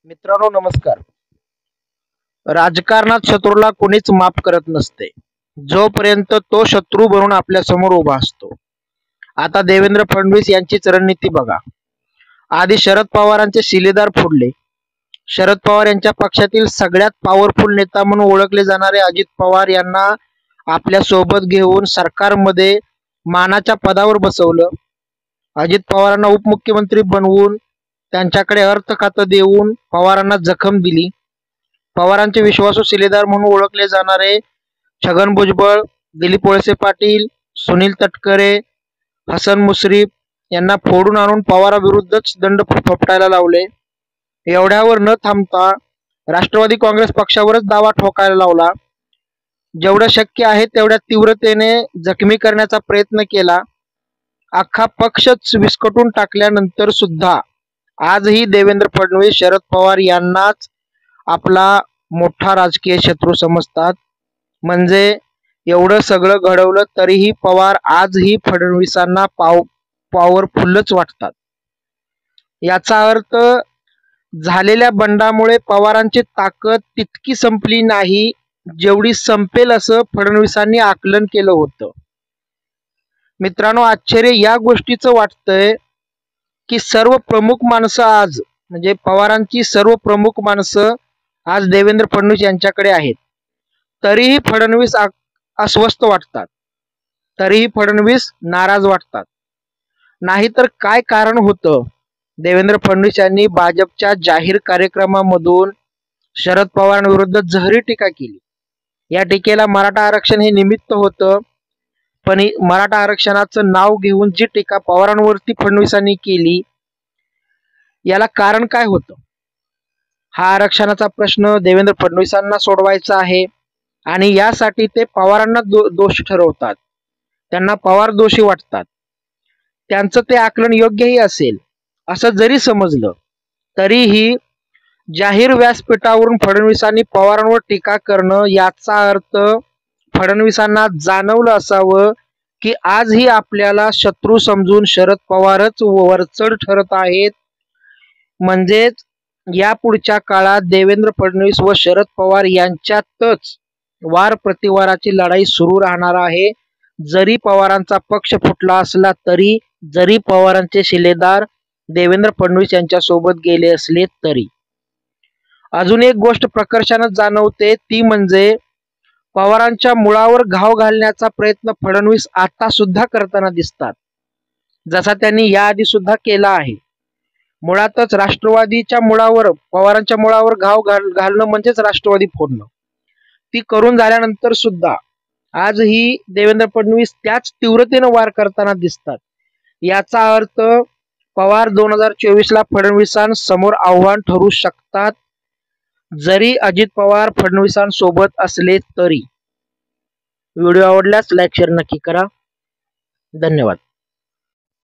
मित्रांनो नमस्कार। राजकारणात शत्रूला कोणीच माफ करत नसते, जोपर्यंत तो शत्रू बनून आपल्या समोर उभा असतो। आता देवेंद्र फडणवीस यांचीच रणनीती बघा। आधी शरद पवारांचे शिलेदार फोडले। शरद पवार यांच्या पक्षातील सगळ्यात पॉवरफुल नेता म्हणून ओळखले जाणारे अजित पवार यांना आपल्या सोबत घेऊन सरकारमध्ये मानाच्या पदावर बसवलं। अजित पवारांना उपमुख्यमंत्री बनवून त्यांच्याकडे अर्थ खातं देऊन पवारांना जखम दिली। पवारांचे विश्वासू शिलेदार म्हणून ओळखले जाणारे छगन भुजबळ, दिलीप वळसे पाटील, सुनील तटकरे, हसन मुश्रीफ यांना फोडून आणून पवारांविरुद्धच दंड थोपटायला लावले। एवढ्यावर न थांबता राष्ट्रवादी काँग्रेस पक्षावरच दावा ठोकायला लावला। जेवढं शक्य आहे तेवढ्या तीव्रतेने जखमी करण्याचा प्रयत्न केला। अख्खा पक्षच विस्कटून टाकल्यानंतर सुद्धा आजही देवेंद्र फडणवीस शरद पवार यांनाच आपला मोठा राजकीय शत्रू समजतात। म्हणजे एवढं सगळं घडवलं तरीही पवार आजही फडणवीसांना पॉवरफुलच वाटतात। याचा अर्थ झालेल्या बंडामुळे पवारांची ताकद तितकी संपली नाही जेवढी संपेल असं फडणवीसांनी आकलन केलं होतं। मित्रांनो, आश्चर्य या गोष्टीचं वाटतंय की सर्व प्रमुख माणसं आज म्हणजे पवारांची सर्व प्रमुख माणसं आज देवेंद्र फडणवीस यांच्याकडे आहेत, तरीही फडणवीस अस्वस्थ वाटतात, तरीही फडणवीस नाराज वाटतात। नाहीतर काय कारण होतं? देवेंद्र फडणवीस यांनी भाजपच्या जाहीर कार्यक्रमामधून शरद पवारांविरुद्ध जहरी टीका केली। या टीकेला मराठा आरक्षण हे निमित्त होतं, पण मराठा आरक्षणाचं नाव घेऊन जी टीका पवारांवरती फडणवीसांनी केली याला कारण काय होतं? हा आरक्षणाचा प्रश्न देवेंद्र फडणवीसांना सोडवायचा आहे आणि यासाठी ते पवारांना दोष ठरवतात, त्यांना पवार दोषी वाटतात। त्यांचं ते आकलन योग्यही असेल असं जरी समजलं तरीही जाहीर व्यासपीठावरून फडणवीसांनी पवारांवर टीका करणं याचा अर्थ फडणवीसांना जाणवलं असावं की आजही आपल्याला शत्रू समजून शरद पवारच वरचढ ठरत आहेत। म्हणजेच यापुढच्या काळात देवेंद्र फडणवीस व शरद पवार यांच्यातच वार प्रतिवाराची लढाई सुरू राहणार आहे। जरी पवारांचा पक्ष फुटला असला तरी, जरी पवारांचे शिलेदार देवेंद्र फडणवीस यांच्या सोबत गेले असले तरी। अजून एक गोष्ट प्रकर्षाने जाणवते ती म्हणजे पवारांच्या मुळावर घाव घालण्याचा प्रयत्न फडणवीस आता सुद्धा करताना दिसतात, जसा त्यांनी याआधी सुद्धा केला आहे। मुळातच राष्ट्रवादीच्या मुळावर, पवारांच्या मुळावर घाव घालणं म्हणजेच राष्ट्रवादी फोडणं। ती करून झाल्यानंतर सुद्धा आजही देवेंद्र फडणवीस त्याच तीव्रतेने वार करताना दिसतात। याचा अर्थ पवार 2024ला फडणवीसांसमोर आव्हान ठरू शकतात, जरी अजित पवार फडणवीसांसोबत असले तरी। व्हिडिओ आवडल्यास लाईक शेअर नक्की करा। धन्यवाद।